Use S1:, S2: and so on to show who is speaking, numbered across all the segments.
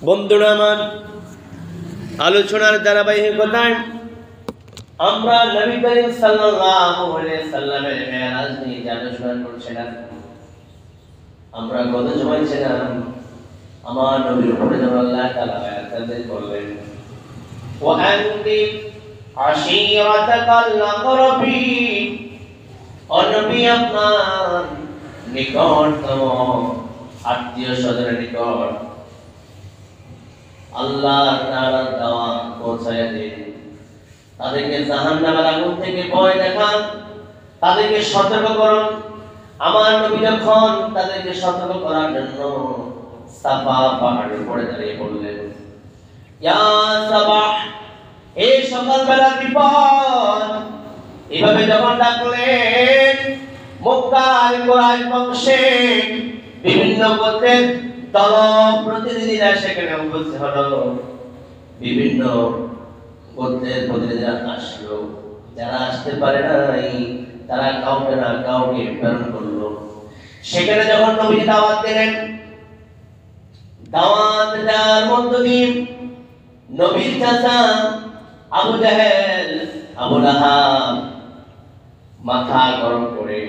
S1: বন্ধুরা আমার, আলোচনার ধারাবাহিকতায় আমরা নবী করিম সাল্লাল্লাহু আলাইহি সাল্লামের মেরাজ নিয়ে আলোচনা করছিলাম। আমরা গত জুমায় ছিলাম আমার নবীর উপরে যখন আল্লাহ তাআলা আয়াত নাযিল করলেন, ওয়া আনদির আশীরাতাকাল আকরাবিন, ও নবী আপনার নিকটতম আত্মীয় স্বজনের নিকট আল্লাহ তাআলার দাওয়াত পৌঁছায়া দিন। তাদেরকে জাহান্নামের আগুন থেকে ভয় দেখান, তাদেরকে সতর্ক করুন। আমার নবী যখন তাদেরকে সতর্ক করার জন্য সাফা পাহাড়ের উপরে দাঁড়িয়ে বললেন, ইয়া সাবাহ, এই সকালবেলার বিপদ, এভাবে যখন ডাকলেন মক্কার কুরাইশ বংশে বিভিন্ন গোত্রের দল প্রতিনিধিরা সেখানে উপস্থিত হলো। বিভিন্ন গোত্রের প্রতিনিধিরা আসলো। যারা আসতে পারে নাই তারা কাউকে না কাউকে প্রেরণ করলো। সেখানে যখন নবী দাওয়াত দিলেন, দাওয়াত দেওয়ার মধ্য দিয়ে নবীর চাচা আবু জাহেল, আবু লাহাব মাথা গরম করে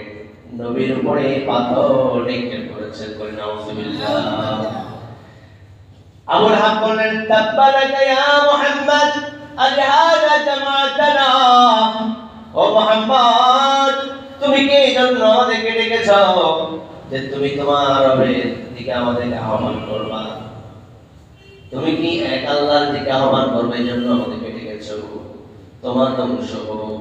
S1: নবীর উপরে পাথর নিক্ষেপ করেছেন। বলে নাউযুবিল্লাহ। আবু লাহাব বললেন, তাব্বালাকা ইয়া মুহাম্মদ, আলিহাযা জামাআতানা। ও মুহাম্মদ, তুমি কি এই জন্য আমাদেরকে ডেকেছ যে তুমি তোমার রবের দিকে আমাদেরকে আহ্বান করবা? তুমি কি এক আল্লাহর দিকে আহ্বান করবে এই জন্য আমাদেরকে ডেকেছ? তোমার ধ্বংস হোক।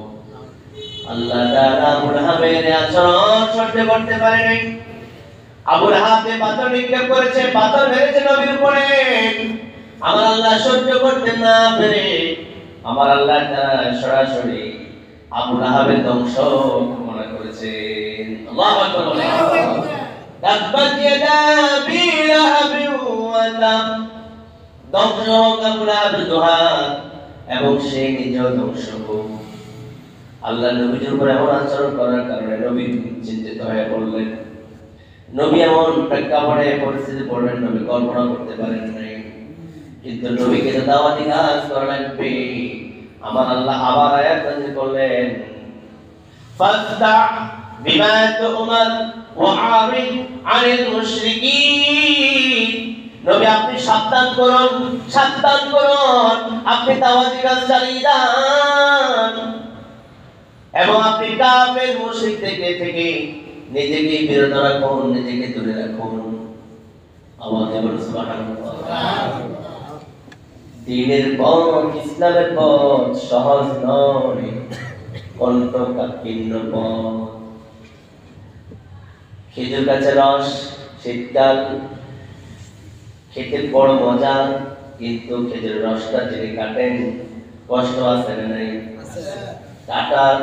S1: আল্লাহ তাআলা আবু লাহাবের আচরণ সহ্য করতে পারে নাই। আবু লাহাব যে পাথর নিক্ষেপ করেছে, পাথর মেরেছে নবীর উপরে, আমার আল্লাহ সহ্য করতে না পেরে আমার আল্লাহ তাআলা সরাসরি আবু লাহাবের ধ্বংস কামনা করেছেন। আল্লাহু আকবার বলেন, তাব্বাত ইয়াদা আবি লাহাবিন ওয়া তাব, ধ্বংস হোক আবু লাহাবের দুহাত এবং সে নিজেও ধ্বংস হোক। আল্লাহ নবীর উপর এমন আচরণ করার কারণে নবী চিন্তিত হয়ে পড়লেন। নবী এমন প্রেক্ষাপটে পরিস্থিতি পড়বেন নবী কল্পনা করতে পারেন নাই। কিন্তু নবীকে তো দাওয়াতি কাজ করা লাগবে। আমার আল্লাহ আবার আয়াত নাযিল করলেন, ফাসদা বিমা তুমার ওয়া আরিদ আনিল মুশরিকিন। নবী আপনি সাবধান করুন, সাবধান করুন, আপনি দাওয়াতি কাজ চালিয়ে যান এবং আপনি কাফের মুশরিক থেকে নিজেকে বিরত রাখুন, নিজেকে দূরে রাখুন। আওয়াজে বলুন সুবহানাল্লাহ। দ্বীনের পথ, ইসলামের পথ সহজ নয়, কণ্টকাকীর্ণ পথ। খেজুর গাছের রস শীতকাল খেতে বড় মজা, কিন্তু খেজুর রসটা যিনি কাটেন কষ্ট আছে না নাই? কাটার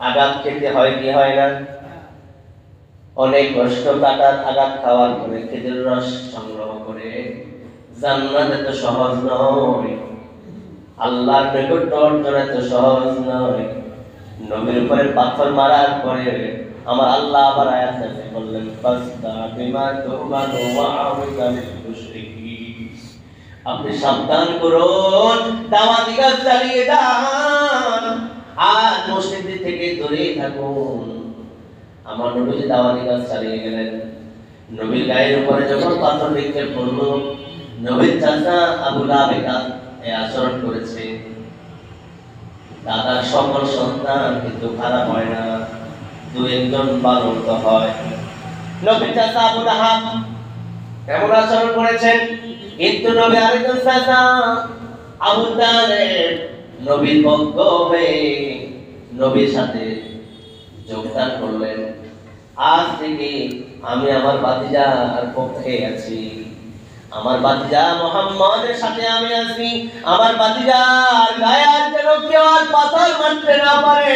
S1: আঘাত খেতে হয় কি হয় না? অনেক কষ্ট। কাটার আঘাত খাওয়ার পরে খেজুর রস সংগ্রহ করে জান্নাত এত সহজ নয়, আল্লাহর নৈকট্য অর্জন এত সহজ নয়। নবীর উপরে পাথর মারার পরে আমার আল্লাহ আবার আয়াত নাযিল করলেন, ফাসদা বিমা তুমার ওয়া আরিদ আনিল মুশরিকিন। আপনি সাবধান করুন, দাওয়াতি কাজ চালিয়ে যান আর মুশরিকদের থেকে দূরে থাকুন। আমার নবী যে দাওয়াতি কাজ চালিয়ে গেলেন, নবীর গায়ের উপরে যখন পাথর নিক্ষেপ করলো, নবীর চাচা আবু লাহাব এই আচরণ করেছে। দাদার সকল সন্তান কিন্তু খারাপ হয় না, দু একজন ভালো তো হয়। নবীর চাচা আবু লাহাব এমন আচরণ করেছেন, কিন্তু নবী আরেকজন চাচা আবু তালেব নবীর ভক্ত হয়ে নবীর সাথে যোগদান করলেন। আজ থেকে আমি আমার ভাতিজার পক্ষে আছি, আমার ভাতিজা মুহাম্মদের সাথে আমি আছি। আমার ভাতিজার গায়ে যেন কেউ আর পাথর মারতে না পারে,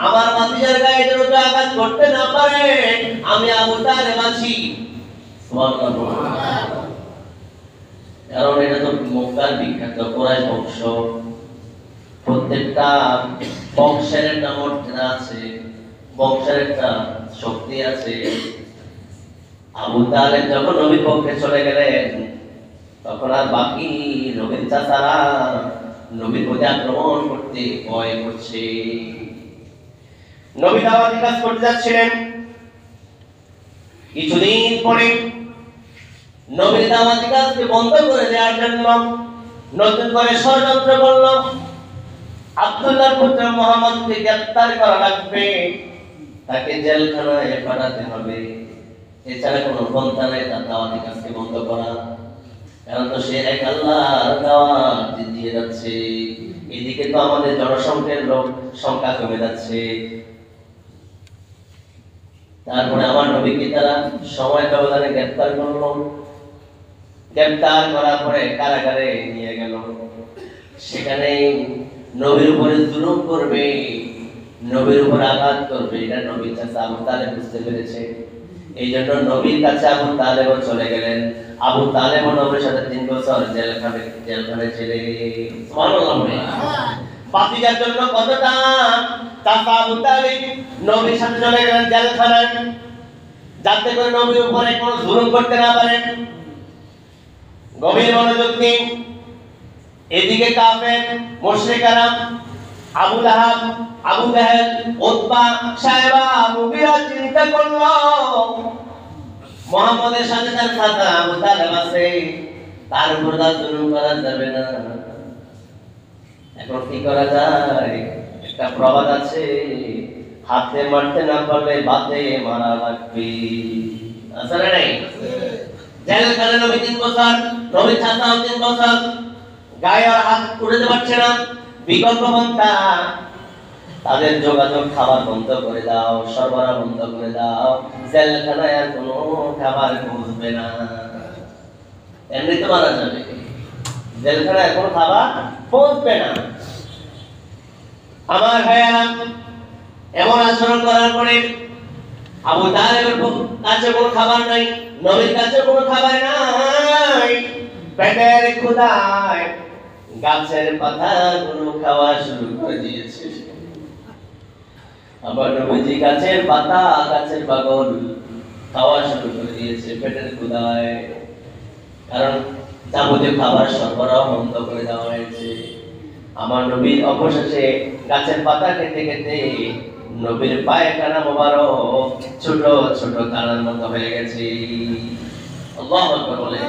S1: আমার ভাতিজার গায়ে যেন কেউ আঘাত করতে না পারে। আমি আবু তালেব আছি। সুবহানাল্লাহ। কারণ এটা তো মক্কার বিখ্যাত কুরাইশ বংশ। প্রত্যেকটা বংশের একটা মর্যাদা আছে, বংশের একটা শক্তি আছে। আবু তালেব যখন নবীর পক্ষে চলে গেলেন, তখন আর বাকি নবীর চাচারা নবীর প্রতি আক্রমণ করতে ভয় করছে। নবী দাওয়াতি কাজ করতে যাচ্ছিলেন। কিছুদিন পরে নবীর দাওয়াতি কাজকে বন্ধ করে দেওয়ার জন্য নতুন করে ষড়যন্ত্র করল। আব্দুল্লাহর পুত্র মুহাম্মদকে গ্রেফতার করা লাগবে, তাকে জেলখানায় পাঠাতে হবে, এছাড়া কোনো পন্থা নাই তার দাওয়াতি কাজকে বন্ধ করা। কারণ তো সে এক আল্লাহর দাওয়াত দিয়ে যাচ্ছে, এদিকে তো আমাদের জনসংখ্যার সংখ্যা কমে যাচ্ছে। তারপরে আমার নবীকে তারা সময় ব্যবধানে গ্রেফতার করলো। গ্রেফতার করার পরে কারাগারে নিয়ে গেল। সেখানে নবীর উপরে জুলুম করবে, নবীর উপর আঘাত করবে, এটা নবীর কাছে আবু তালেব বুঝতে পেরেছে। এই জন্য নবীর কাছে আবু তালেবও চলে গেলেন। আবু তালেব নবীর সাথে 3 বছর জেলখানে ছেড়ে সুবহানাল্লাহ। পাপিয়ার জন্য কতটা চাচা আবু তালেব নবীর সাথে চলে গেলেন জেলখানায়, যাতে করে নবীর উপরে কোনো জুলুম করতে না পারেন। গভীর মনোযোগ দিন। এদিকে কাফের মুশরিকরা আবু লাহাব, আবু জাহেল, উতবা, সায়বা, মুগীরা চিন্তা করলো মুহাম্মদের সাথে তার চাচা আবু তালেব আছে, তার উপর জুলুম করা যাবে না। এখন কি করা যায়? একটা প্রবাদ আছে, হাতে মারতে না পারলে বাতে মারা লাগবে। আসলে নাই জেলখানে নবী 3 বছর, নবী চাচা 3 বছর, গায়ে আর হাত উঠাতে পারছে না। বিকল্প পন্থা, তাদের যোগাযোগ খাবার বন্ধ করে দাও, সরবরাহ বন্ধ করে দাও, জেলখানায় আর কোনো খাবার পৌঁছবে না। এমনি তো মারা যাবে, জেলখানায় কোনো খাবার পৌঁছবে না। আমার ভাইয়েরা, এমন আচরণ করার পরে আবু তালেবের কাছে কোনো খাবার নাই, নবীর কাছে কোনো খাবার নাই, পেটের ক্ষুধায় গাছের পাতাগুলো খাওয়া শুরু করে দিয়েছে। আবার নবীজি গাছের পাতা, গাছের বাগল খাওয়া শুরু করে দিয়েছে পেটের ক্ষুধায়। কারণ যাবতীয় খাবার সরবরাহ বন্ধ করে দেওয়া হয়েছে। আমার নবীর অবশেষে গাছের পাতা খেতে খেতে নবীর পায়খানা মোবারক ছোট ছোট কানার মতো হয়ে গেছে। আল্লাহু আকবার বলে।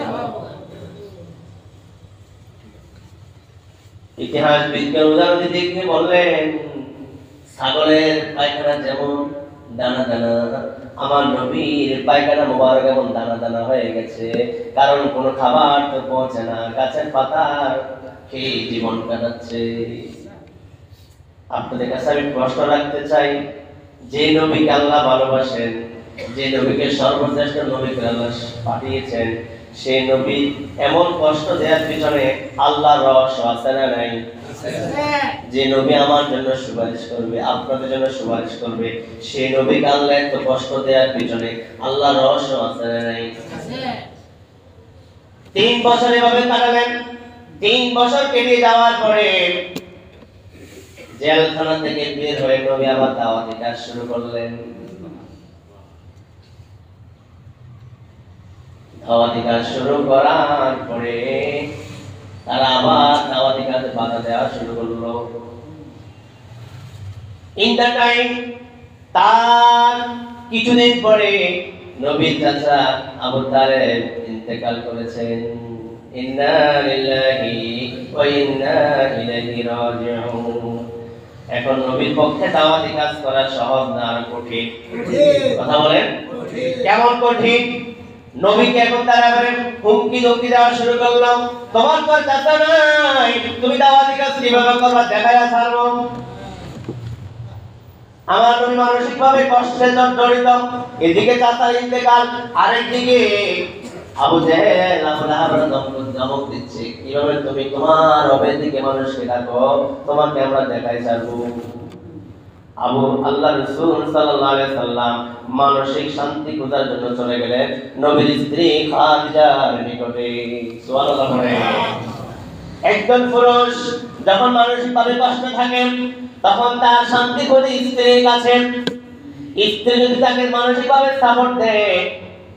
S1: ইতিহাস বিজ্ঞান উদাহরণ দিতে বললেন, ছাগলের পায়খানা যেমন দানা দানা, আমার নবীর পায়খানা মোবারক এমন দানা দানা হয়ে গেছে। কারণ কোনো খাবার তো পৌঁছে না, গাছের পাতা খেয়ে জীবন কাটাচ্ছে। আপনাদের কাছে আমি প্রশ্ন রাখতে চাই, যে নবীকে আল্লাহ ভালোবাসেন, যে নবীকে সর্বশ্রেষ্ঠ নবী করে আল্লাহ পাঠিয়েছেন, সেই নবী এমন কষ্ট দেওয়ার পিছনে আল্লাহর রহস্য আছে না নাই? যে নবী আমার জন্য সুপারিশ করবে, আপনাদের জন্য সুপারিশ করবে, সেই নবীকে আল্লাহ এত কষ্ট দেওয়ার পিছনে আল্লাহর রহস্য আছে না নাই? 3 বছর এভাবে কাটালেন। 3 বছর কেটে যাওয়ার পরে জেলখানা থেকে বের হয়ে নবী আবার দাওয়াতি কাজ শুরু করলেন। দাওয়াতি কাজ শুরু করার পরে তারা আবার দাওয়াতি কাজে বাধা দেওয়া শুরু করলো। ইন দ্য টাইম, তার কিছুদিন পরে নবীর চাচা আবু তালেব ইন্তেকাল করেছেন। ইন্না লিল্লাহি ওয়া ইন্না ইলাইহি রাজিউন। এখন নবীর পক্ষে দাওয়াতি কাজ করা সহজ না কঠিন? কথা বলেন, কেমন কঠিন? নবীকে এখন তারা হুমকি ধমকি দেওয়া শুরু করলো, তোমার তো চাচা নাই, তুমি দাওয়াতি কাজ কিভাবে করবা দেখায়া ছাড়বো। আমার নবী মানসিক ভাবে কষ্টে জড়িত, এদিকে চাচার ইন্তেকাল, আরেকদিকে আবু জেহেল আবু লাহাবের ধমক দিচ্ছে, কিভাবে তুমি তোমার রবের দিকে মানুষকে ডাকো, তোমাকে আমরা দেখাই ছাড়বো। আল্লাহ রাসূল সাল্লাল্লাহু আলাইহি সাল্লাম মানসিক শান্তি খোঁজার জন্য চলে গেলেন নবীর স্ত্রী খাদিজার নিকটে। সুবহানাল্লাহ। একজন পুরুষ যখন মানসিকভাবে কষ্টে থাকেন তখন তার শান্তি খোঁজে স্ত্রীর কাছে। স্ত্রী যদি তাকে মানসিকভাবে সাপোর্ট দেয়,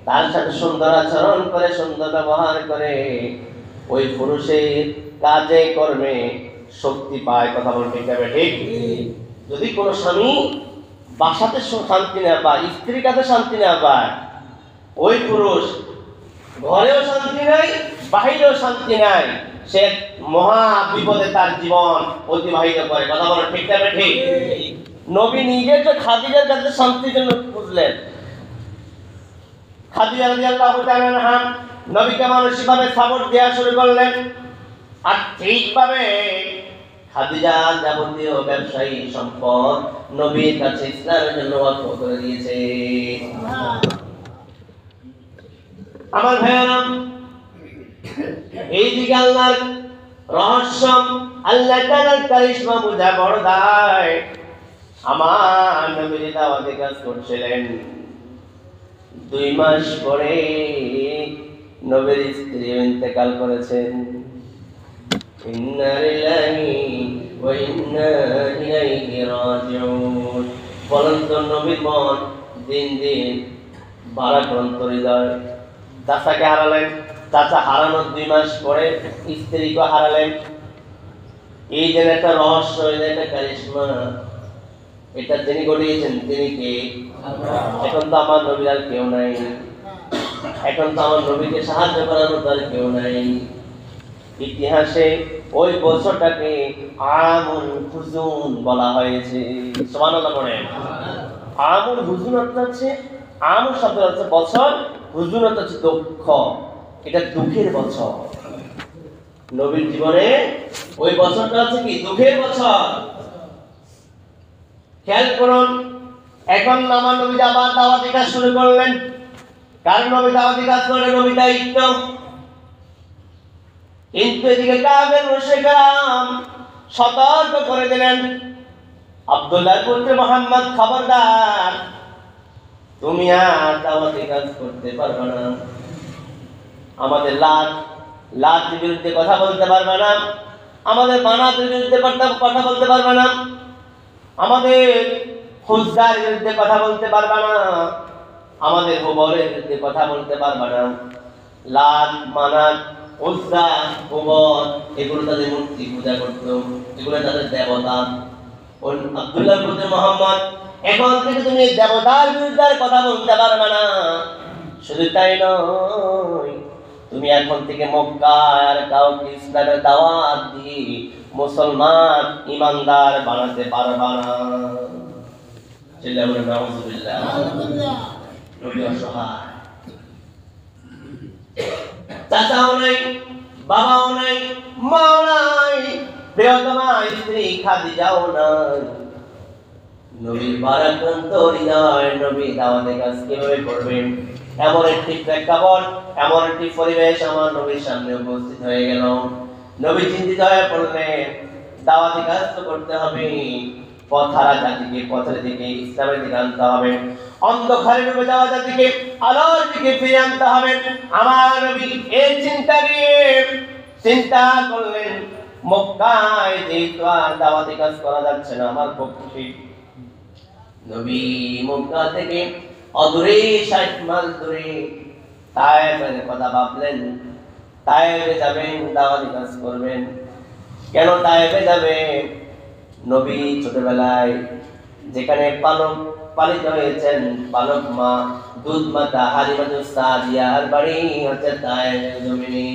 S1: তার সাথে সুন্দর আচরণ করে, সুন্দর ব্যবহার করে, ওই পুরুষের কাজে কর্মে শক্তি পায়। কথা বলতে ঠিক যাবে ঠিক। যদি কোনো স্বামী বাসাতে শান্তি না পায়, স্ত্রীর কাছে শান্তি না পায়, ওই পুরুষ ঘরেও শান্তি নাই, বাহিরেও শান্তি নাই, সে মহা বিপদে তার জীবন অতিবাহিত করে। কথা বলে ঠিক যাবে ঠিক। নবী নিজে তো খাদিজার কাছে শান্তির জন্য খুঁজলেন। খাদিজা রাদিয়াল্লাহু তাআলা আনহা নবীকে মানসিকভাবে সাপোর্ট দেওয়া শুরু করলেন, আর ঠিকভাবে খাদিজা যাবতীয় ব্যবসায়ী সম্পদ নবীর কাছে ইসলামের জন্য ওয়াকফ করে দিয়েছে। আমার ভাইয়েরা, এই দিকে আল্লাহর রহস্য, আল্লাহ তাআলার কারিশমা বুঝা বড় দায়। আমার নবী দাওয়াতে কাজ করছিলেন, 2 মাস পরে নবীর স্ত্রী ইন্তেকাল করেছেন। ইন্না লিল্লাহি ওয়া ইন্না ইলাইহি রাজিউন। বলেন তো নবীর মন দিন দিন ভারাক্রান্ত হৃদয়। চাচাকে হারালেন, চাচা হারানোর 2 মাস পরে স্ত্রীকে হারালেন। এই যে একটা রহস্য, এই যে একটা কারিশমা, এটা যিনি ঘটিয়েছেন তিনি কে? এখন তো আমার নবীর আর কেউ নাই, এখন তো আমার নবীকে সাহায্য করার মতো আর কেউ নাই। ইতিহাসে ওই বছরটাকে আমুল হুজুন বলা হয়েছে। সুবহানাল্লাহ পড়েন। আমুল হুজুন অর্থ হচ্ছে, আমুল শব্দ হচ্ছে বছর, হুজুন অর্থ হচ্ছে দুঃখ। এটা দুঃখের বছর। নবীর জীবনে ওই বছরটা হচ্ছে কি? দুঃখের বছর। খেয়াল করুন, এখন আমার নবী আবার দাওয়াতি কাজ শুরু করলেন। কারণ নবী দাওয়াতি কাজ করে নবী দায়িত্ব। কিন্তু এদিকে কাফের মুশরিকরা সতর্ক করে দিলেন, আব্দুল্লাহর পুত্র মুহাম্মদ খবরদার, তুমি আর দাওয়াতি কাজ করতে পারবে না। আমাদের লাতের বিরুদ্ধে কথা বলতে পারবে না, আমাদের মানাতের বিরুদ্ধে কথা বলতে পারবে না, আমাদের হুজ্জার বিরুদ্ধে কথা বলতে পারবে না, আমাদের হুবলের বিরুদ্ধে কথা বলতে পারবে না। লাত, মানাত, উজ্জা, হুবল এগুলো তাদের মূর্তি পূজা করত, এগুলো তাদের দেবতা। আব্দুল্লাহ পুত্র মুহাম্মদ, এখন থেকে তুমি দেবতার বিরুদ্ধে কথা বলতে পারবে না। শুধু তাই নয়, তুমি এখন থেকে মক্কায় আর কাউকে ইসলামের দাওয়াত দিয়ে মুসলমান ইমানদার বানাতে পারবা না। চিল্লায়া বলেন নাউযুবিল্লাহ। নবী অসহায়, চাচাও নাই, বাবাও নাই, মাও নাই, প্রিয়তমা স্ত্রী খাদিজাও নাই। নবীর ভারাক্রান্ত হৃদয়, নবী দাওয়াতের কাজ কিভাবে করবেন, এমন একটি প্রেক্ষাপট, এমন একটি পরিবেশ আমার নবীর সামনে উপস্থিত হয়ে গেল। নবী চিন্তিত হয়ে পড়লেন, দাওয়াতি কাজ তো করতে হবে, পথহারা জাতিকে পথের দিকে, ইসলামের দিকে আনতে হবে, অন্ধকারে ডুবে যাওয়া জাতিকে আলোর দিকে ফিরিয়ে আনতে হবে। আমার নবী এই চিন্তা নিয়ে চিন্তা করলেন, মক্কায় যেহেতু আর দাওয়াতি কাজ করা যাচ্ছে না আমার পক্ষে, নবী মক্কা থেকে অদূরে 60 মাইল দূরে তায়েফের কথা ভাবলেন। তায়েফে যাবেন, দাওয়াতি কাজ করবেন। কেন তায়েফে যাবেন? নবী ছোটবেলায় যেখানে পালিত হয়েছেন, পালক মা, দুধ মাতা হালিমাতুস সাদিয়ার বাড়ি হচ্ছে তায়েফের জমিনে।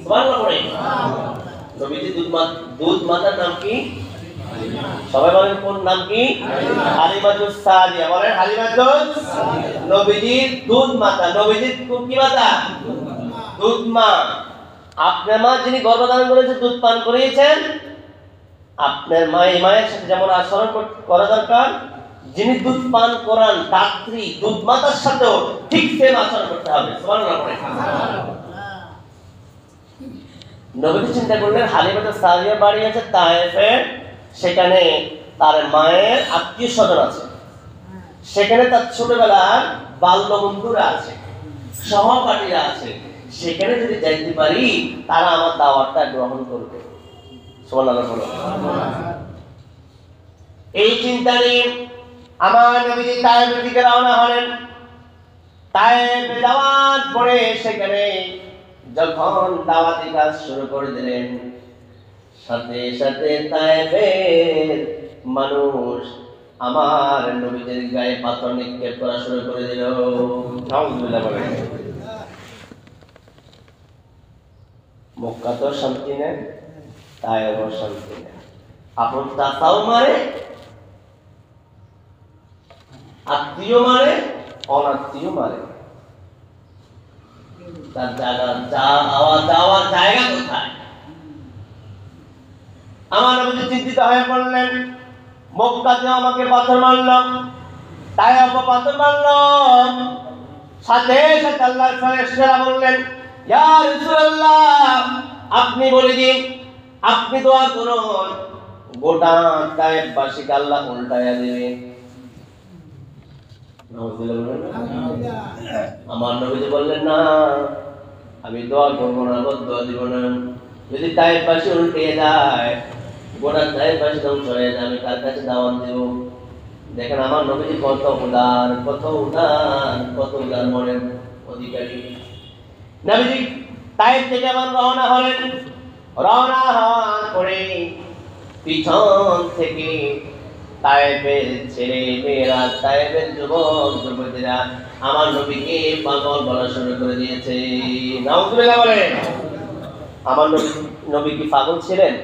S1: সুবহানাল্লাহ পড়ে। নবীজি দুধ মাতার নাম কি? সবাই বলেন কোন নাম কি? হালিমাতুস সাদিয়া। বলেন হালিমাতুস। নবীজির দুধ মাতা। নবীজির কি মাতা? দুধ মা। আপনার মা যিনি গর্ভধারণ করেছে, দুধ পান করিয়েছেন, আপনার মা এই মায়ের সাথে যেমন আচরণ করা দরকার, যিনি দুধ পান করান দাত্রী দুধ মাতার সাথেও ঠিক সেম আচরণ করতে হবে। সুবহানাল্লাহ পড়ে। নবী চিন্তা করলেন, হালিমাতুস সাদিয়া বাড়ি আছে তায়েফে, সেখানে তার মায়ের আত্মীয় স্বজন আছে, সেখানে তার ছোটবেলার বাল্য বন্ধুরা আছে, সহপাঠীরা আছে, সেখানে যদি যাইতে পারি তারা আমার দাওয়াতটা গ্রহণ করবে। সুবহানাল্লাহ বলো। এই চিন্তা নিয়ে আমার নবীজি তায়েফের দিকে রওনা হলেন। তায়েফে যাওয়ার পরে সেখানে যখন দাওয়াতি কাজ শুরু করে দিলেন, সাথে সাথে তায়েফের মানুষ আমার নবীদের গায়ে পাথর নিক্ষেপ করা শুরু করে দিল। নাউযুবিল্লাহ বলেন। মক্কা তো শান্তি নেই, তায়েফও শান্তি নেই। আপন চাচাও মারে, আত্মীয় মারে, অনাত্মীয় মারে। তার জায়গা যাওয়ার জায়গা কোথায়? আমার নবী চিন্তিত হয়ে পড়লেন, মক্কাতে আমাকে পাথর মারল, তায়েফে পাথর মারল। সাথে সাথে আল্লাহর ফেরেশতারা বললেন, ইয়া রাসূলুল্লাহ, আপনি বলে দিন, আপনি দোয়া করুন, গোটা তায়েফবাসীকে আল্লাহ উল্টায়া দিবে। আমার নবীজি বললেন, না, আমি দোয়া করবো না, দোয়া দিব না। যদি তায়েফবাসী উল্টে যায়, গোটা তায়েফবাসী ধ্বংস হয়ে যায়, আমি কার কাছে দাওয়াত দেব? দেখেন আমার নবীজি কত উদার, কত উদার, কত উদার মনের অধিকারী। নবীজি তায়েফ থেকে আবার রওনা হলেন। রওনা হওয়ার পরে পিছন থেকে তায়েফের ছেলে মেয়েরা, তায়েফের যুবক যুবতীরা আমার নবীকে পাগল বলা শুরু করে দিয়েছে। নাউযুবিল্লাহ বলেন। আমার নবী কি পাগল ছিলেন?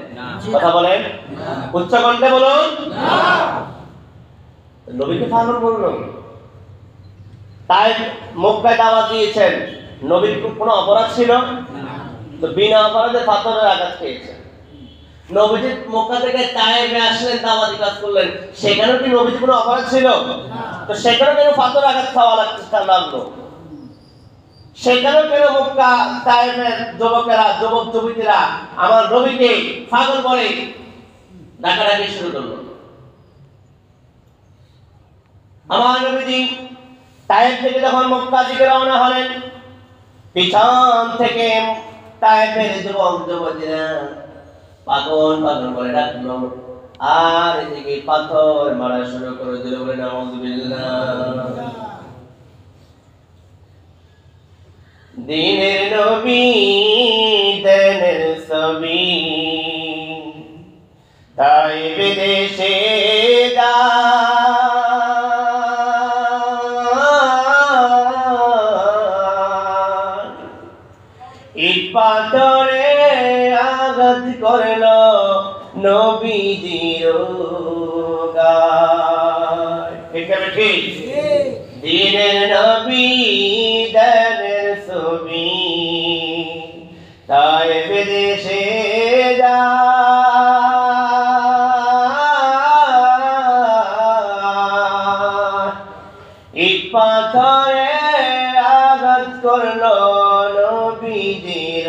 S1: কথা বলেন, উচ্চ কণ্ঠে বলুন। নবীকে পাগল বলল? তাই মক্কায় দাওয়াত দিয়েছেন, নবীর কোনো অপরাধ ছিল? তো বিনা অপরাধে পাথরের আঘাত খেয়েছেন। নবীজি মক্কা থেকে তায়েফে আসলেন, দাওয়াতি কাজ করলেন, সেখানেও কি নবীজি কোনো অপরাধ ছিল? তো সেখানেও কেন পাথর আঘাত খাওয়া লাগলো? সেখানেও কেন মক্কা তায়েফের যুবকেরা, যুবক যুবতীরা আমার নবীকে পাগল বলে ডাকাডাকি শুরু করলো? আমার নবীজি তায়েফ থেকে যখন মক্কার দিকে রওনা হলেন, পিছন থেকে তায়েফের যুবক যুবতীরা পাগল পাগল বলে ডাকলো, আর এদিকে পাথর মারা শুরু করে দিল। বলে নাউযুবিল্লাহ। দিনের নবী দেনের ছবি, তাই বিদেশে ইট পাথরে আঘাত করল নবীজির গায়। ঠিক দিনের নবী দেনের ছবি, তাই বিদেশে ইট পাথরে আঘাত করল নবীজির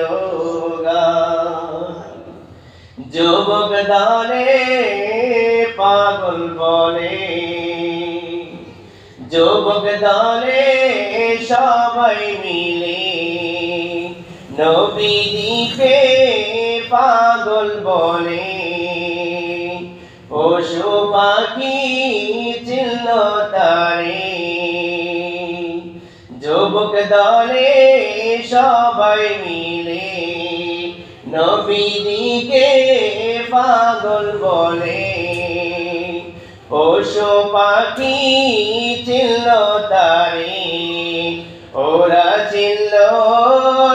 S1: গায়। যুবক দলে পাগল বলে, যুবক দলে সবাই মিলে নবীজিকে পাগল বলে। পশু পাখি চিনল তারে, যুবক দলে সবাই মিলে নবীজিকে পাগল বলে। পশু পাখি চিনল তারে, ওরা চিনল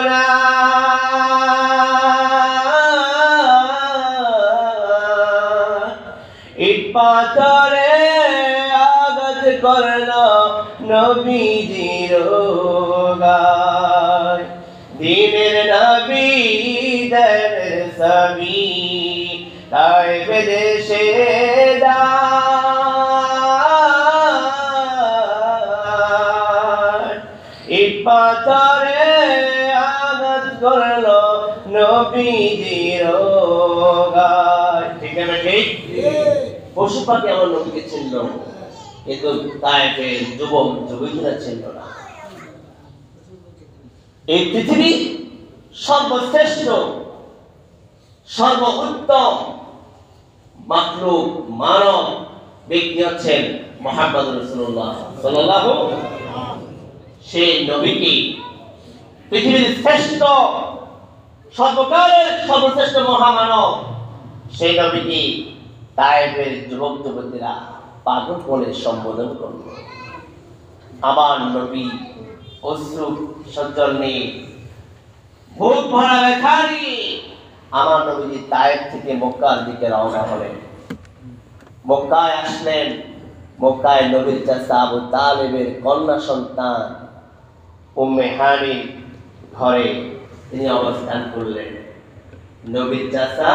S1: না। ইট পাথরে আঘাত করল নবীজির গায়। দিনের নবী দেনের ছবি, তাই বিদেশে ইট পাথরে আঘাত করল নবীজির গায়। ঠিক আছে, ঠিক। পশু পাখি আমার নবীকে চিনল, কিন্তু তায়েফের যুবক যুবতীরা চিনল না। এই পৃথিবী সর্বশ্রেষ্ঠ, সর্বোত্তম মাখলুক, মানব ব্যক্তি হচ্ছেন মুহাম্মদ রাসূলুল্লাহ সাল্লাল্লাহু। সেই নবীকে পৃথিবীর শ্রেষ্ঠ সর্বকালের সর্বশ্রেষ্ঠ মহামানব সেই নবীকে তায়েফের যুবক যুবতীরা পাগল বলে সম্বোধন করল। আমার নবী অশ্রু সজ্জল নিয়ে বুক ভরা ব্যথা নিয়ে আমার নবীজি তায়েফ থেকে মক্কার দিকে রওনা হলেন। মক্কায় আসলেন। মক্কায় নবীর চাচা আবু তালেবের কন্যা সন্তান উম্মে হানির ঘরে তিনি অবস্থান করলেন। নবীর চাচা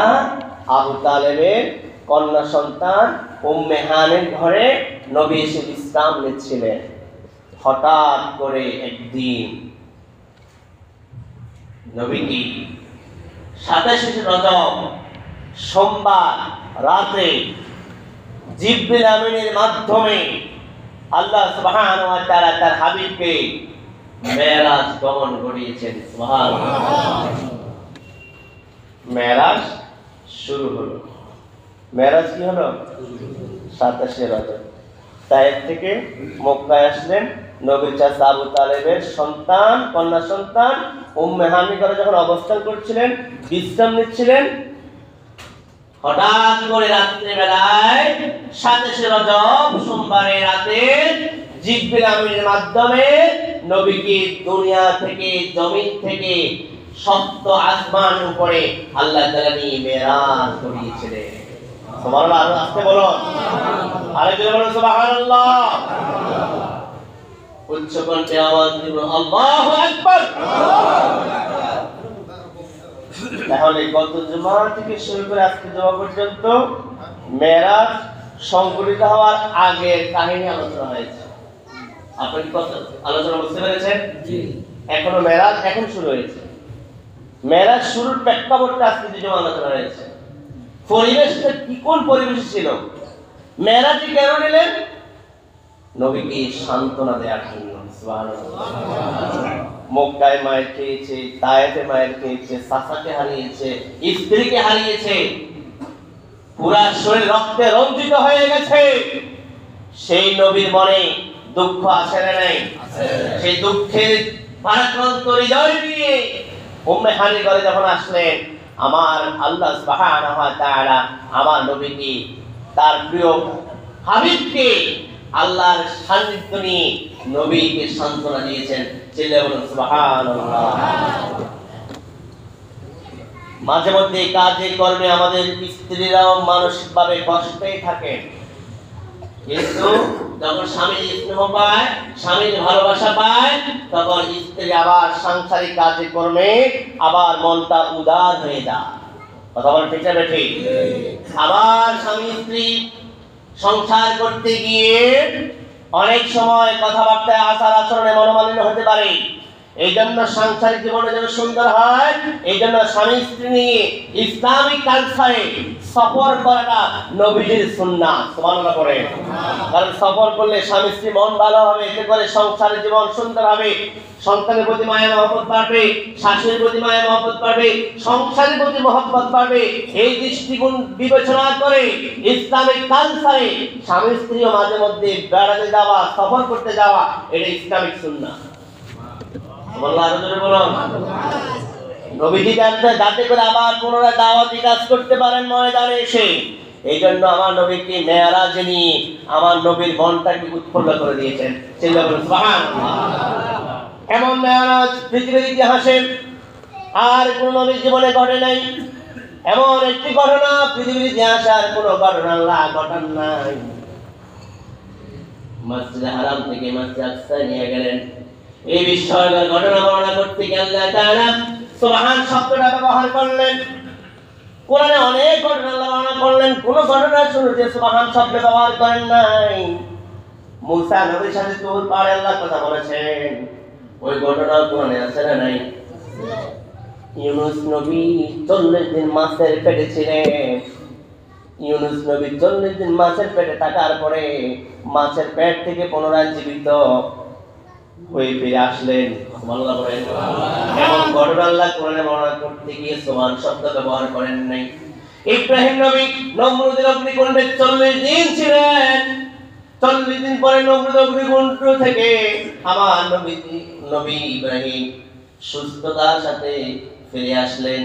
S1: আবু তালেবের কন্যা সন্তান উম্মে হানির ঘরে নবী এসে বিশ্রাম নিচ্ছিলেন। হঠাৎ করে একদিন নবীজি 27 রজব সোমবার রাতে জিবরিল আমিনের মাধ্যমে আল্লাহ সুবহানাহু ওয়া তাআলা তার হাবিবকে মেরাজ গমন করিয়েছেন। সুবহানাল্লাহ। মেরাজ শুরু হলো। মেরাজ কি হলো? 27 রজব তায়েফ থেকে মক্কায় আসলেন। নবীর চাচা আবু তালেবের সন্তান কন্যা সন্তান উম্মে হানি ঘরে যখন অবস্থান করছিলেন, বিশ্রাম নিচ্ছিলেন, হঠাৎ করে রাত্রে বেলায় 27 রজব সোমবারে রাতে জিবরিল আমিনের মাধ্যমে নবীকে দুনিয়া থেকে জমিন থেকে সপ্ত আসমান উপরে আল্লাহ তাআলা নিয়ে মেরাজ করিয়েছিলেন। সুবহানাল্লাহ। আস্তে বলুন, আরেকজন বলুন সুবহানাল্লাহ। উচ্চ কণ্ঠে আওয়াজ দিব আল্লাহু আকবার। তাহলে গত জুমা থেকে শুরু করে আজকে জুমা পর্যন্ত মেরাজ সংঘটিত হওয়ার আগের কাহিনী আলোচনা হয়েছে। আপনি কত আলোচনা বুঝতে পেরেছেন? জি। এখনো মেরাজ এখন শুরু হয়েছে। মেরাজ শুরুর প্রেক্ষাপটটা আজকে জুমা আলোচনা হয়েছে। পরিবেশটা কি, কোন পরিবেশ ছিল? মেরাজে কেন নিলেন? নবীকে সান্ত্বনা দেওয়ার জন্য। সুবহানাল্লাহ। মক্কায় মায়ের খেয়েছে, তায়েফে মায়ের খেয়েছে, চাচাকে হারিয়েছে, স্ত্রীকে হারিয়েছে, পুরা শরীর রক্তে রঞ্জিত হয়ে গেছে। সেই নবীর মনে দুঃখ আসে না নাই? সেই দুঃখের ভারাক্রান্ত হৃদয় নিয়ে উম্মে হানি ঘরে যখন আসলেন, আমার আল্লাহ সুবহানাহু ওয়া তাআলা আমার নবীকে, তার প্রিয় হাবিবকে আল্লাহর সান্নিধ্য নিয়ে নবীকে সান্ত্বনা দিয়েছেন। চিল্লায়ে বলুন সুবহানাল্লাহ। মাঝে মধ্যে কাজে কর্মে আমাদের স্ত্রীরাও মানসিকভাবে কষ্টেই থাকেন, কিন্তু যখন স্বামী স্নেহ পায়, স্বামীর ভালোবাসা পায়, তখন স্ত্রী আবার সাংসারিক কাজে কর্মে আবার মনটা উদার হয়ে যায়। কথা বলেন ঠিক না ঠিক? আবার স্বামী স্ত্রী সংসার করতে গিয়ে অনেক সময় কথাবার্তায় আচার আচরণে মনোমালিন্য হতে পারে। এই জন্য সাংসারিক জীবনে যেন সুন্দর হয়, এই জন্য স্বামী স্ত্রী নিয়ে ইসলামিক কালচারে সফর করাটা নবীজির সুন্নাহ। সুবহানাল্লাহ করে। কারণ সফর করলে স্বামী স্ত্রী মন ভালো হবে, এতে করে সংসারের জীবন সুন্দর হবে, সন্তানের প্রতি মায়া মহব্বত বাড়বে, শাশুড়ির প্রতি মায়া মহব্বত বাড়বে, সংসারের প্রতি মহব্বত বাড়বে। এই দৃষ্টিকোণ বিবেচনা করে ইসলামিক কালচারে স্বামী স্ত্রীও মাঝে মধ্যে বেড়াতে যাওয়া, সফর করতে যাওয়া, এটা ইসলামিক সুন্নাহ। নবীজি যাতে করে আবার পুনরায় দাওয়াতি কাজ করতে পারেন ময়দানে এসে, এই জন্য আমার নবীকে মেরাজে নিয়ে আমার নবীর মনটাকে উৎফুল্ল করে দিয়েছেন। চিন্তা করুন সুবহানাল্লাহ। এমন মেরাজ পৃথিবীর ইতিহাসে আর কোন নবীর জীবনে ঘটে নাই। এমন একটি ঘটনা পৃথিবীর ইতিহাসে আর কোন ঘটনা আল্লাহ ঘটান নাই। মসজিদে হারাম থেকে মসজিদে আকসায় নিয়ে গেলেন। এই বিস্ময়কর ঘটনা বর্ণনা করতে গিয়ে আল্লাহ তাআলা সুবহান শব্দটা ব্যবহার করলেন। কোরআনে অনেক ঘটনা আল্লাহ বর্ণনা করলেন, কোন ঘটনার শুরুতে সুবহান শব্দ ব্যবহার করেন নাই। মুসা নবীর সাথে তুর পাহাড়ে আল্লাহ কথা বলেছেন, ওই ঘটনা কোরআনে আছে না নাই? ইউনূস নবী 40 দিন মাছের পেটে ছিলেন। ইউনূস নবী 40 দিন মাছের পেটে থাকার পরে মাছের পেট থেকে পুনরায় জীবিত হয়ে ফিরে আসলেন। সুবহানাল্লাহ বলেন। এমন ঘটনা আল্লাহ কোরআনে বর্ণনা করতে গিয়ে সুবহান শব্দ ব্যবহার করেন নাই। ইব্রাহিম নবী নমরুদের অগ্নিকুণ্ডে 40 দিন ছিলেন। 40 দিন পরে নমরুদ অগ্নিকুণ্ড থেকে আমার নবী ইব্রাহিম সুস্থতার সাথে ফিরে আসলেন।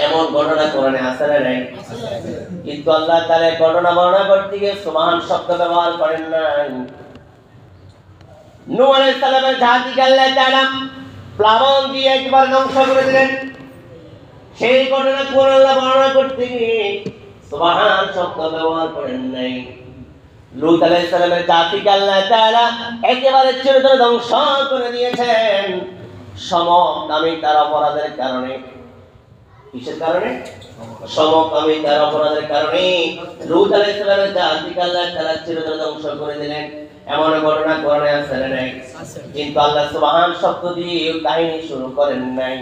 S1: এমন ঘটনা কোরআনে আছে না নাই? কিন্তু আল্লাহ তাআলা ঘটনা বর্ণনা করতে গিয়ে সুবহান শব্দ ব্যবহার করেন নাই। নূহ আলাইহিস সালামের জাতিকে আল্লাহ তাআলা প্লাবন দিয়ে একবার ধ্বংস করে দিলেন। সেই ঘটনা কোরআন আল্লাহ বর্ণনা করতে গিয়ে সুবহান শব্দ ব্যবহার করেন নাই। লূত আলাইহিস সালামের জাতিকে আল্লাহ তাআলা একেবারে চিরতরে ধ্বংস করে দিয়েছেন সমকামিতার অপরাধের কারণে। কিসের কারণে? সমকামিতার অপরাধের কারণে লূত আলাইহিস সালামের জাতিকে আল্লাহ তাআলা চিরতরে ধ্বংস করে দিলেন। এমন ঘটনা কোরআনে আছে না নাই? কিন্তু আল্লাহ সুবহান শব্দ দিয়ে কাহিনী শুরু করেন নাই।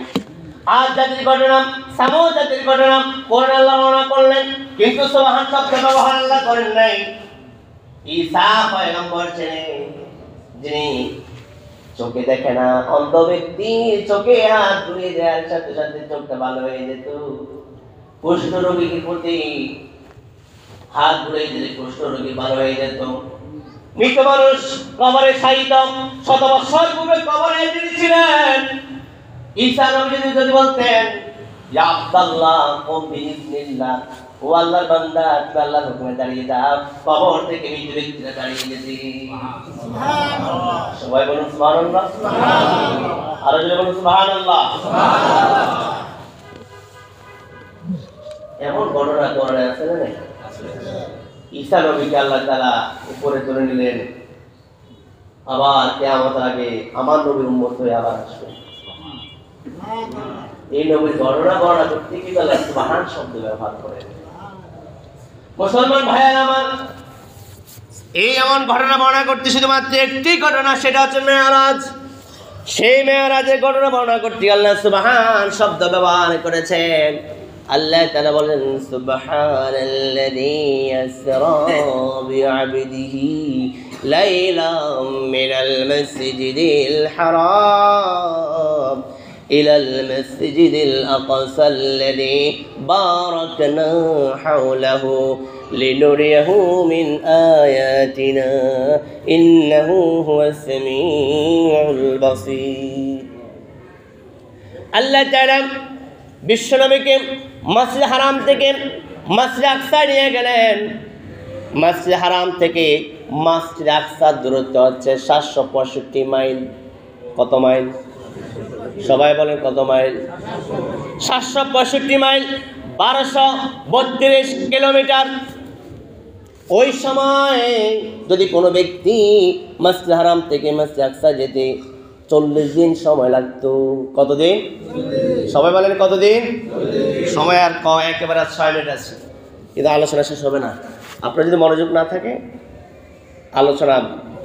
S1: আজ জাতির ঘটনা, সামুদ জাতির ঘটনা কোরআন আল্লাহ বর্ণনা করলেন, কিন্তু সুবহান শব্দ ব্যবহার আল্লাহ করেন নাই। ঈসা পয়গম্বর ছিলেন যিনি চোখে দেখে না, অন্ধ ব্যক্তি চোখে হাত বুলিয়ে দেওয়ার সাথে সাথে চোখটা ভালো হয়ে যেত। কুষ্ঠ রোগীর প্রতি হাত বুলিয়ে দিলে কুষ্ঠ রোগী ভালো হয়ে যেত। মৃত মানুষ কবরে শায়িত, শত বছর পূর্বে কবরে ছিলেন। ঈসা নবী যদি বলতেন ইয়া আব্দুল্লাহ কুম বিইজনিল্লাহ, ও আল্লাহর বান্দা তুমি আল্লাহর হুকুমে দাঁড়িয়ে যাও, কবর থেকে মৃত ব্যক্তিরা দাঁড়িয়ে যেতে। সুবহানাল্লাহ, সবাই বলুন সুবহানাল্লাহ, সুবহানাল্লাহ, আর জোরে বলুন সুবহানাল্লাহ, সুবহানাল্লাহ। এমন ঘটনা কোরআনে আছে না? ঈসা নবীকে আল্লাহ তাআলা উপরে তুলে নিলেন, আবার কিয়ামতের আগে আমার নবীর উম্মত হয়ে আবার আসবে। এই নবীর ঘটনা বর্ণনা করতে গিয়ে আল্লাহ সুবহান শব্দ ব্যবহার করেন। মুসলমান ভাইয়েরা আমার, এই এমন ঘটনা বর্ণনা করতে শুধুমাত্র একটি ঘটনা, সেটা হচ্ছে মেরাজ। সেই মেরাজের ঘটনা বর্ণনা করতে আল্লাহ সুবহান শব্দ ব্যবহার করেছেন। আল্লাহ তাআলা বলেন সুবহানাল্লাযী ইয়াসরা বিআবদিহি লাইলাম মিনাল মাসজিদিল হারাম ইলাল মাসজিদিল আকসাল্লাযী বারাকনা হাওলাহু লিনুরিয়াহু মিন আয়াতিনা ইন্নাহু হুয়াস সামিউল বাসীর। আল্লাহ তাআলা বিশ্বনবীকে মসজিদ হারাম থেকে মসজিদ আকসা নিয়ে গেলেন। মসজিদ হারাম থেকে মসজিদ আকসার দূরত্ব হচ্ছে 765 মাইল। কত মাইল? সবাই বলেন কত মাইল? 765 mile, 1232 kilometre. ওই সময় যদি কোনো ব্যক্তি মসজিদ হারাম থেকে মসজিদ আকসা যেতে 40 দিন সময় লাগতো। কতদিন? সবাই বলেন কতদিন? সময় আর একেবারে 6 মিনিট আছে, কিন্তু আলোচনা শেষ হবে না। আপনার যদি মনোযোগ না থাকে আলোচনা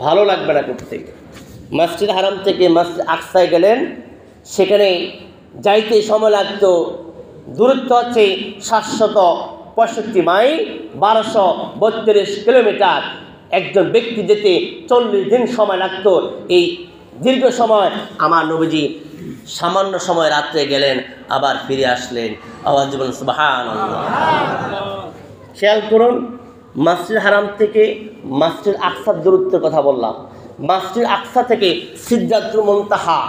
S1: ভালো লাগবে না করতে। মসজিদ হারাম থেকে মসজিদ আকসায় গেলেন, সেখানে যাইতে সময় লাগতো, দূরত্ব হচ্ছে 765 মাইল, 1232 কিলোমিটার। একজন ব্যক্তি যেতে 40 দিন সময় লাগতো। এই দীর্ঘ সময় আমার নবীজি সামান্য সময় রাত্রে গেলেন, আবার ফিরে আসলেন। আওয়াজ বলুন সুবহানাল্লাহ। খেয়াল করুন, মসজিদ হারাম থেকে মসজিদ আকসার দূরত্বের কথা বললাম। মসজিদ আকসা থেকে সিদরাতুল মুনতাহা,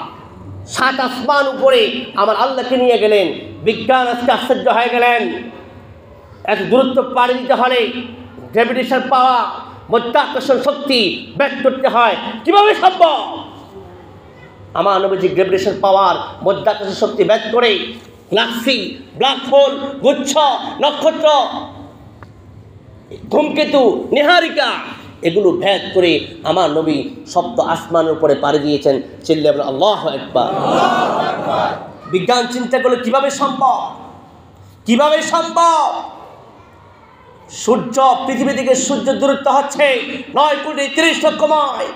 S1: 7 আসমান উপরে আমার আল্লাহকে নিয়ে গেলেন। বিজ্ঞান আজকে আশ্চর্য হয়ে গেলেন। এত দূরত্ব পাড়ি দিতে হলে গ্র্যাভিটেশন পাওয়া, মাধ্যাকর্ষণ শক্তি ব্যাট করতে হয়। কিভাবে সম্ভব? আমার নবীজি গ্র্যাভিটেশন পাওয়ার, মাধ্যাকর্ষণ শক্তি ব্যাট করে গ্যালাক্সি, ব্ল্যাক হোল, গুচ্ছ, নক্ষত্র, ধূমকেতু, নিহারিকা, এগুলো ভেদ করে আমার নবী সপ্ত আসমানের উপরে পাড়ি দিয়েছেন। চিল্লায়ে বলেন আল্লাহু আকবার। বিজ্ঞান চিন্তা করলে কিভাবে সম্ভব? কিভাবে সম্ভব? সূর্য, পৃথিবী থেকে সূর্যের দূরত্ব হচ্ছে 9,30,00,000 মাইল।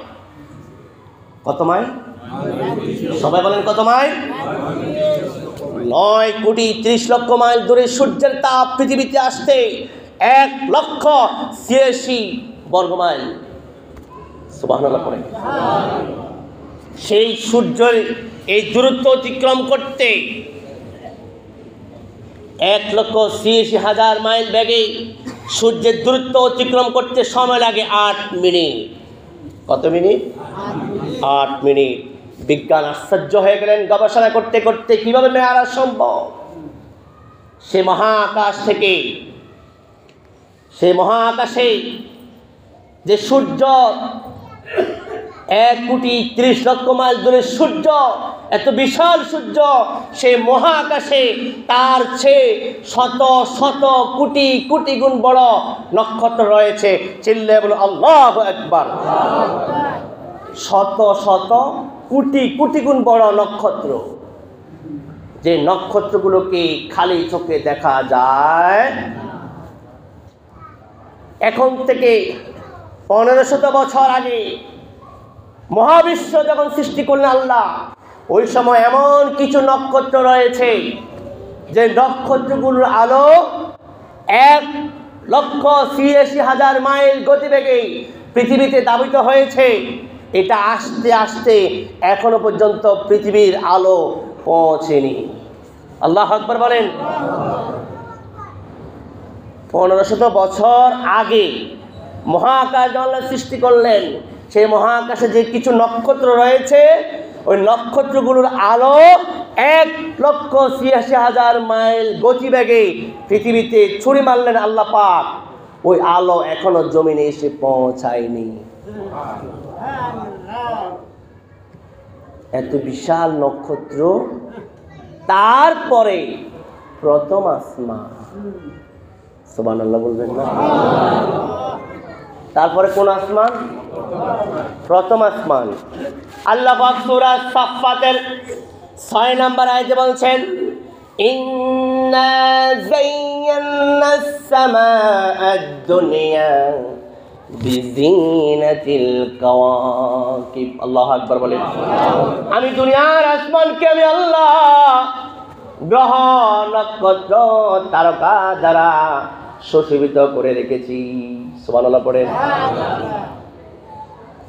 S1: কত মাইল? সবাই বলেন কত মাইল? 9,30,00,000 মাইল দূরে সূর্যের তাপ পৃথিবীতে আসতে 1,86,000 বর্গমাইল। সুবহানাল্লাহ পড়ে। সেই সূর্যের এই দূরত্ব অতিক্রম করতে 1,86,000 মাইল বেগে সূর্যের দূরত্ব অতিক্রম করতে সময় লাগে 8 মিনিট। কত মিনিট? 8 মিনিট। বিজ্ঞান আশ্চর্য হয়ে গেলেন গবেষণা করতে করতে কিভাবে মেরাজ সম্ভব। সে মহাকাশে যে সূর্য 1,30,00,000 মাইল দূরে সূর্য, এত বিশাল সূর্য, সেই মহাকাশে তার চেয়ে শত শত কোটি কোটি গুণ বড় নক্ষত্র রয়েছে। চিল্লায়ে বলুন আল্লাহু আকবার। শত শত কোটি কোটি গুণ বড় নক্ষত্র, যে নক্ষত্রগুলোকে খালি চোখে দেখা যায়। এখন থেকে 1500 বছর আগে মহাবিশ্ব যখন সৃষ্টি করলেন আল্লাহ, ওই সময় এমন কিছু নক্ষত্র রয়েছে যে নক্ষত্রগুলোর আলো 1,86,000 মাইল গতিবেগে পৃথিবীতে ধাবিত হয়েছে। এটা আস্তে আস্তে এখনো পর্যন্ত পৃথিবীর আলো পৌঁছেনি। আল্লাহু আকবার বলেন। 1500 বছর আগে মহাকাশ আল্লাহ সৃষ্টি করলেন, সেই মহাকাশে যে কিছু নক্ষত্র রয়েছে, ওই নক্ষত্রগুলোর আলো 1,86,000 মাইল গতিবেগে পৃথিবীতে ছুরি মারলেন আল্লাহ পাক। ওই আলো এখনো জমিনে এসে পৌঁছায়নি। এত বিশাল নক্ষত্র, তারপরে প্রথম আসমান। সুবহানাল্লাহ বলবেন না? তারপরে কোন আসমান? প্রথম আসমান। আল্লাহ পাক সূরা সাফফাতের 6 নম্বর আয়াতে বলছেন, ইন্না যায়্যানাস সামাআদ দুনিয়া বিজিনাতিল কাওয়াকিব। আল্লাহু আকবার বলেন। আমি দুনিয়ার আসমানকে আমি আল্লাহ গ্রহ নক্ষত্র তারকা দ্বারা সুশোভিত করে রেখেছি। সুবহানাল্লাহ পড়েন।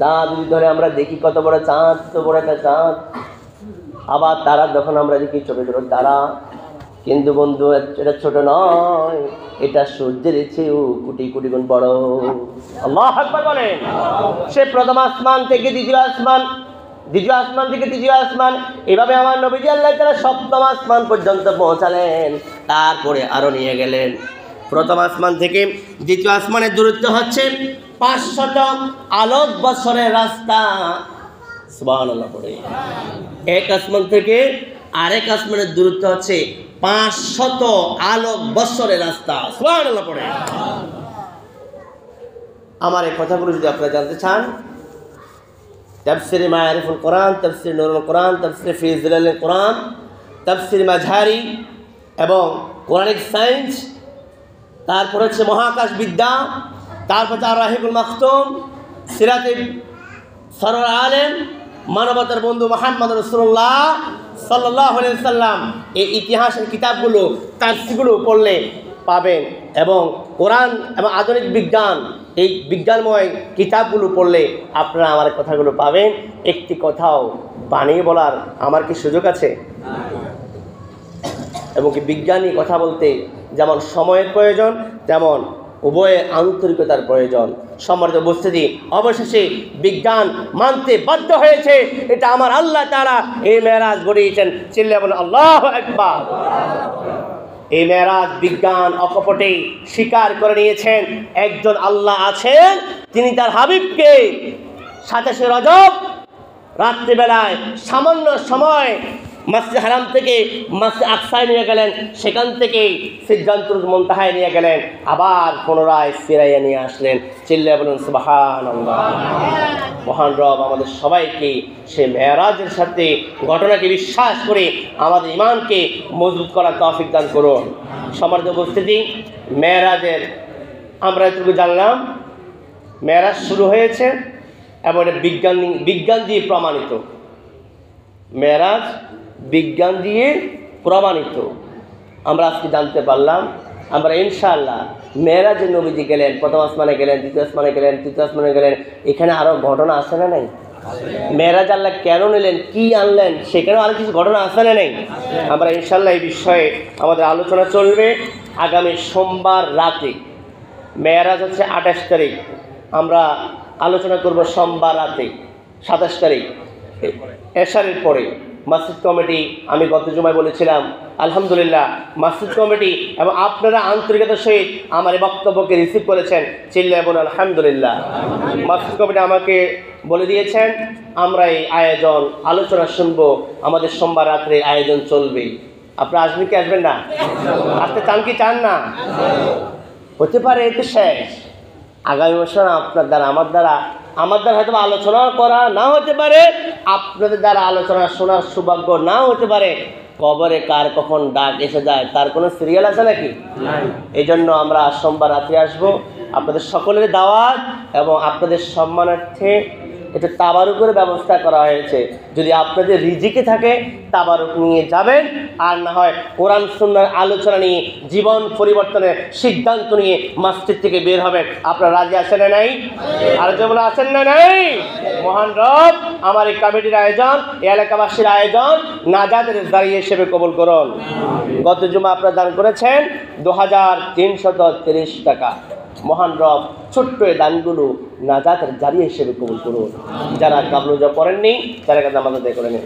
S1: চাঁদ ধরে আমরা দেখি কত বড় চাঁদ, তো বড় একটা চাঁদ। আবার তারা যখন আমরা দেখি ছোট ছোট তারা, কিন্তু বন্ধু এটা ছোট নয়, এটা সূর্যের চেয়েও কোটি কোটি গুণ বড়। আল্লাহু আকবার বলেন। সে প্রথম আসমান থেকে দ্বিতীয় আসমান, দ্বিতীয় আসমান থেকে তৃতীয় আসমান, এভাবে আমার নবীজি আল্লাহ তাআলা সপ্তম আসমান পর্যন্ত পৌঁছালেন। তারপরে আরো নিয়ে গেলেন। প্রথম আসমান থেকে দ্বিতীয় আসমানের দূরত্ব হচ্ছে 500 আলোক বছরের রাস্তা। সুবহানাল্লাহ পড়ে। এক আসমান থেকে আরেক আসমানের দূরত্ব হচ্ছে 500 আলোক বছরের রাস্তা। সুবহানাল্লাহ পড়ে। আমার এই কথাগুলো যদি আপনারা জানতে চান, তাফসীর মাআরিফুল কোরআন, তাফসীর নুরুল কোরআন, তাফসীর ফি জিলালিল কোরআন, তাফসীর মাঝহারি এবং কোরআনিক সায়েন্স, তারপর হচ্ছে মহাকাশ বিদ্যা, তারপর আর রাহিকুল মাখতুম, সিরাতে সরওয়ার আলেম, মানবতার বন্ধু মুহাম্মদ রাসূলুল্লাহ সাল্লাল্লাহু আলাইহি ওয়াসাল্লাম, এই ইতিহাসের কিতাবগুলো তাফসীরগুলো পড়লে পাবেন। এবং কোরআন এবং আধুনিক বিজ্ঞান, এই বিজ্ঞানময় কিতাবগুলো পড়লে আপনারা আমার কথাগুলো পাবেন। একটি কথাও বানিয়ে বলার আমার কি সুযোগ আছে? এবং কি বিজ্ঞানী কথা বলতে যেমন সময়ের প্রয়োজন, তেমন উভয়ের আন্তরিকতার প্রয়োজন। সম্মানিত উপস্থিতি, অবশেষে বিজ্ঞান মানতে বাধ্য হয়েছে, এটা আমার আল্লাহ তাআলা এই মেরাজ গড়িয়েছেন। চিল্লায়ে বলুন আল্লাহু আকবার। এই মেরাজ বিজ্ঞান অকপটে স্বীকার করে নিয়েছেন, একজন আল্লাহ আছেন, তিনি তার হাবিবকে 27 রজব রাত্রিবেলায় সামান্য সময় মসজিদ হারাম থেকে মসজিদ আকসায় নিয়ে গেলেন, সেখান থেকে সিদরাতুল মুনতাহায় নিয়ে গেলেন, আবার পুনরায় ফিরাইয়া নিয়ে আসলেন। চিল্লায়ে বলুন সুবহানাল্লাহ। মহান রব আমাদের সবাইকে সে মেরাজের সাথে ঘটনাকে বিশ্বাস করে আমাদের ঈমানকে মজবুত করার তৌফিক দান করুন। সম্মানিত উপস্থিতি, মেরাজের আমরা এতটুকু জানলাম, মেরাজ শুরু হয়েছে এবং এটা বিজ্ঞান দিয়ে প্রমাণিত। মেরাজ বিজ্ঞান দিয়ে প্রমাণিত আমরা আজকে জানতে পারলাম। আমরা ইনশাআল্লাহ মেরাজে নবীজি গেলেন, প্রথম আসমানে গেলেন, দ্বিতীয় আসমানে গেলেন, তৃতীয় আসমানে গেলেন, এখানে আরও ঘটনা আছে না নাই? মেরাজ আল্লাহ কেন নিলেন, কি আনলেন, সেখানেও আরও কিছু ঘটনা আছে না নাই? আমরা ইনশাআল্লাহ এই বিষয়ে আমাদের আলোচনা চলবে আগামী সোমবার রাতে। মেরাজ হচ্ছে 28 তারিখ, আমরা আলোচনা করব সোমবার রাতে 27 তারিখ। এশারের পরে মসজিদ কমিটি, আমি গত জুমায় বলেছিলাম আলহামদুলিল্লাহ মসজিদ কমিটি এবং আপনারা আন্তরিকতার সহিত আমার এই বক্তব্যকে রিসিভ করেছেন, চিল্লায় বলুন আলহামদুলিল্লাহ। মসজিদ কমিটি আমাকে বলে দিয়েছেন আমরা এই আয়োজন আলোচনা শুনবো, আমাদের সোমবার রাত্রে আয়োজন চলবে। আপনারা আসবেন কি আসবেন না? আসতে চান কি চান না? হতে পারে এই তো শেষ, আগামী বছর আপনার দ্বারা আমার দ্বারা হয়তো আলোচনা করা না হতে পারে, আপনাদের দ্বারা আলোচনা শোনার সৌভাগ্য না হতে পারে। কবরে কার কখন ডাক এসে যায় তার কোনো সিরিয়াল আছে নাকি? এই জন্য আমরা সোমবার রাত্রে আসবো, আপনাদের সকলের দাওয়াত এবং আপনাদের সম্মানার্থে এটা তাবারুকের ব্যবস্থা করা হয়েছে। যদি আপনাদের রিজিকে থাকে তাবারুক নিয়ে যাবেন, আর না হয় কোরআন সুন্নাহর আলোচনা নিয়ে জীবন পরিবর্তনের সিদ্ধান্ত নিয়ে মসজিদ থেকে বের হবেন। আপনারা রাজি আছেন না নাই? আর যেমন আছেন না নাই? মহান রব আমার এই কমিটির আয়োজন, এই এলাকাবাসীর আয়োজন নাজাতের দাঁড়িয়ে হিসেবে কবুল করুন। গত জুমা আপনারা দান করেছেন 2330 টাকা। মহান রব ছোট্ট এই দানগুলো নাজাতের জারিয়া হিসেবে কবুল করুন। যারা কাবলুজা করেননি তারা কাছে আমাদের করে নিন।